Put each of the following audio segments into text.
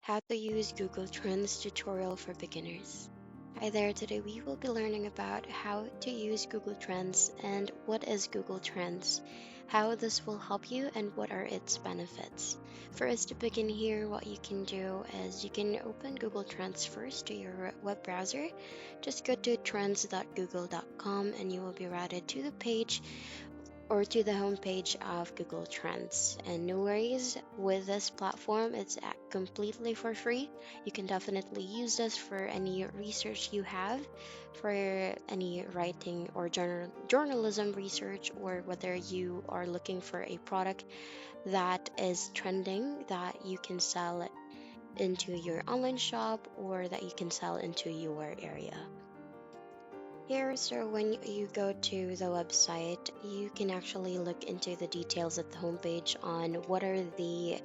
How to use Google Trends tutorial for beginners. Hi there, today we will be learning about how to use Google Trends and what is Google Trends, how this will help you, and what are its benefits. For us to begin here, what you can do is you can open Google Trends first to your web browser. Just go to trends.google.com and you will be routed to the page or to the homepage of Google Trends. And no worries, with this platform, it's completely for free. You can definitely use this for any research you have, for any writing or journalism research, or whether you are looking for a product that is trending that you can sell it into your online shop or that you can sell into your area. Here, so when you go to the website, you can actually look into the details at the homepage on what are the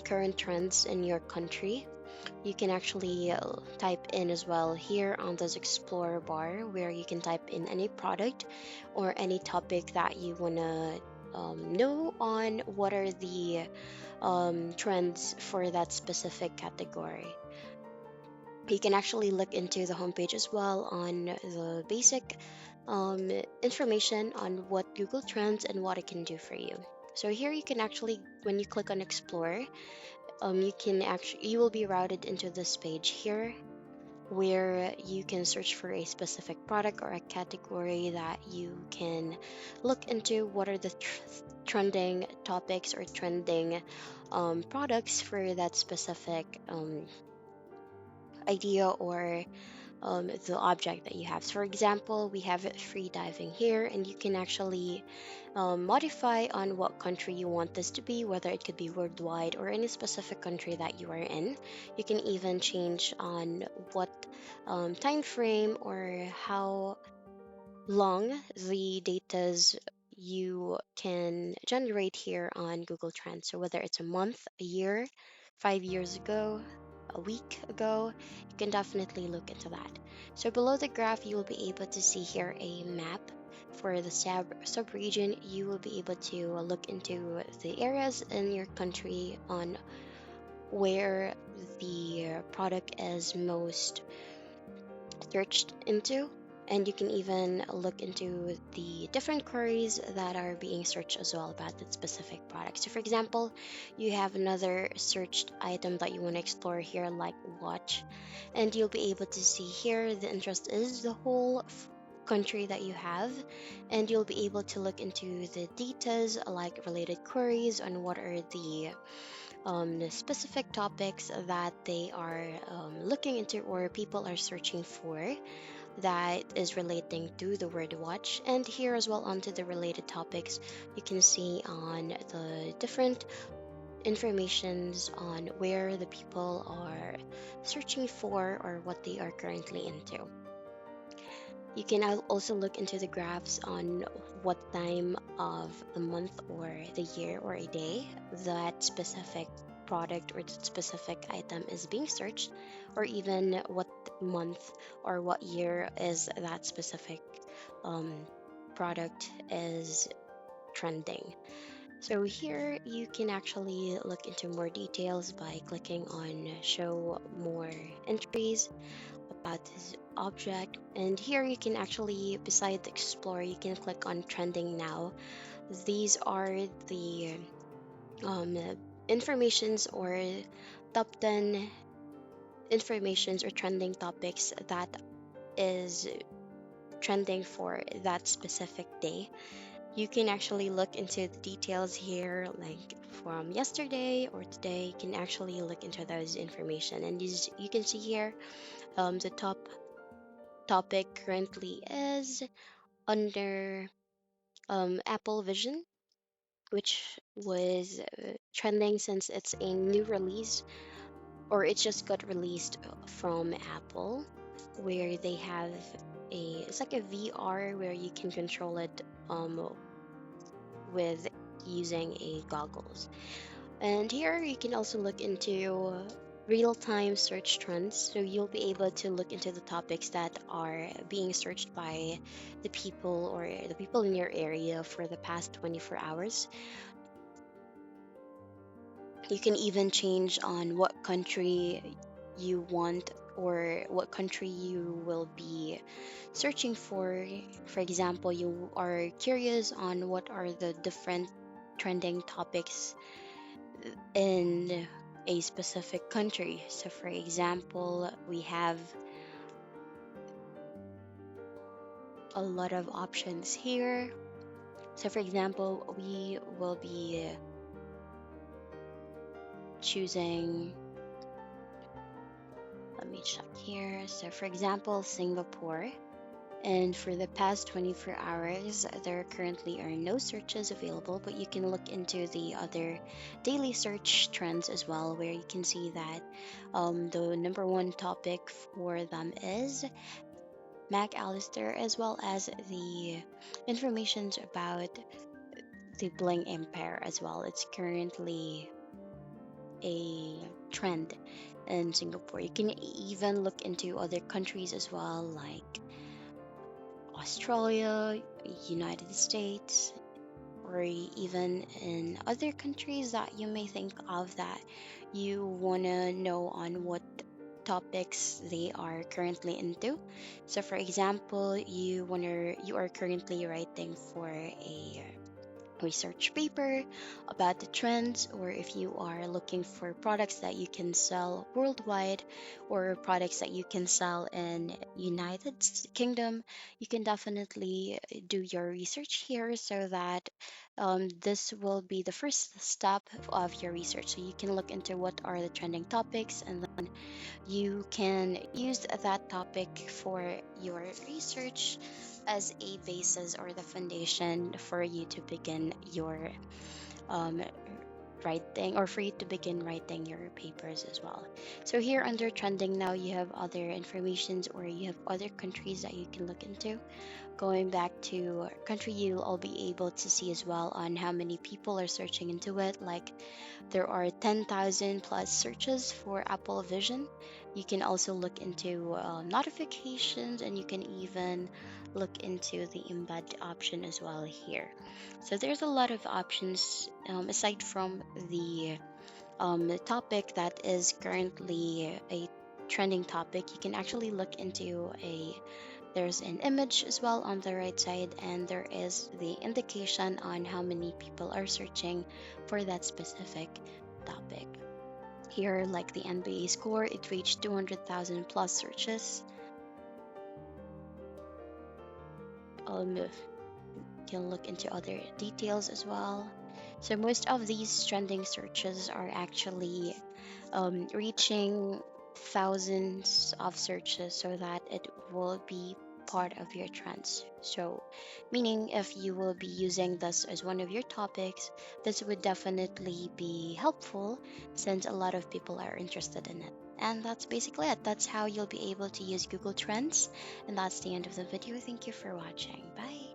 current trends in your country. You can actually type in as well here on this Explorer bar where you can type in any product or any topic that you want to know on what are the trends for that specific category. You can actually look into the homepage as well on the basic um, information on what Google Trends and what it can do for you. So here you can actually, when you click on Explore, you will be routed into this page here where you can search for a specific product or a category that you can look into what are the trending topics or trending products for that specific idea or the object that you have. So for example, we have free diving here, and you can actually modify on what country you want this to be, whether it could be worldwide or any specific country that you are in. You can even change on what time frame or how long the datas you can generate here on Google Trends. So whether it's a month, a year, 5 years ago, a week ago, you can definitely look into that. So below the graph, you will be able to see here a map for the sub-region. You will be able to look into the areas in your country on where the product is most searched into, and you can even look into the different queries that are being searched as well about that specific product. So for example, you have another searched item that you want to explore here, like watch, and you'll be able to see here the interest is the whole country that you have, and you'll be able to look into the details like related queries on what are the specific topics that they are looking into or people are searching for that is relating to the word watch. And here as well, onto the related topics, you can see on the different informations on where the people are searching for or what they are currently into. You can also look into the graphs on what time of the month or the year or a day that specific product or that specific item is being searched, or even what month or what year is that specific um, product is trending. So here you can actually look into more details by clicking on show more entries about this object, and here you can actually, beside explore, you can click on trending now. These are the um, informations or top 10 informations or trending topics that is trending for that specific day. You can actually look into the details here, like from yesterday or today. You can actually look into those information, and you can see here the top topic currently is under Apple Vision, which was trending since it's a new release, or it just got released from Apple, where they have it's like a VR where you can control it with using a goggles. And here you can also look into real-time search trends. So you'll be able to look into the topics that are being searched by the people or the people in your area for the past 24 hours. You can even change on what country you want or what country you will be searching for. For example, you are curious on what are the different trending topics in a specific country. So, for example, we have a lot of options here. So, for example, we will be choosing, let me check here. So, for example, Singapore. And for the past 24 hours, there currently are no searches available, but you can look into the other daily search trends as well, where you can see that the number one topic for them is Mac Allister, as well as the informations about the Bling Empire as well. It's currently a trend in Singapore. You can even look into other countries as well, like Australia, United States, or even in other countries that you may think of that you want to know on what topics they are currently into. So for example, you are currently writing for a research paper about the trends, or if you are looking for products that you can sell worldwide or products that you can sell in Kingdom, you can definitely do your research here, so that this will be the first step of your research. So you can look into what are the trending topics, and then you can use that topic for your research as a basis or the foundation for you to begin your um, writing, or for you to begin writing your papers as well. So here under trending now, you have other informations, or you have other countries that you can look into. Going back to country, you'll all be able to see as well on how many people are searching into it. Like there are 10,000 plus searches for Apple Vision. You can also look into notifications, and you can even look into the embed option as well here. So there's a lot of options aside from the topic that is currently a trending topic. You can actually look into there's an image as well on the right side, and there is the indication on how many people are searching for that specific topic. Here, like the NBA score, it reached 200,000 plus searches. You can look into other details as well. So most of these trending searches are actually reaching thousands of searches, so that it will be part of your trends. So, meaning if you will be using this as one of your topics, this would definitely be helpful since a lot of people are interested in it. And that's basically it. That's how you'll be able to use Google Trends. And that's the end of the video. Thank you for watching. Bye.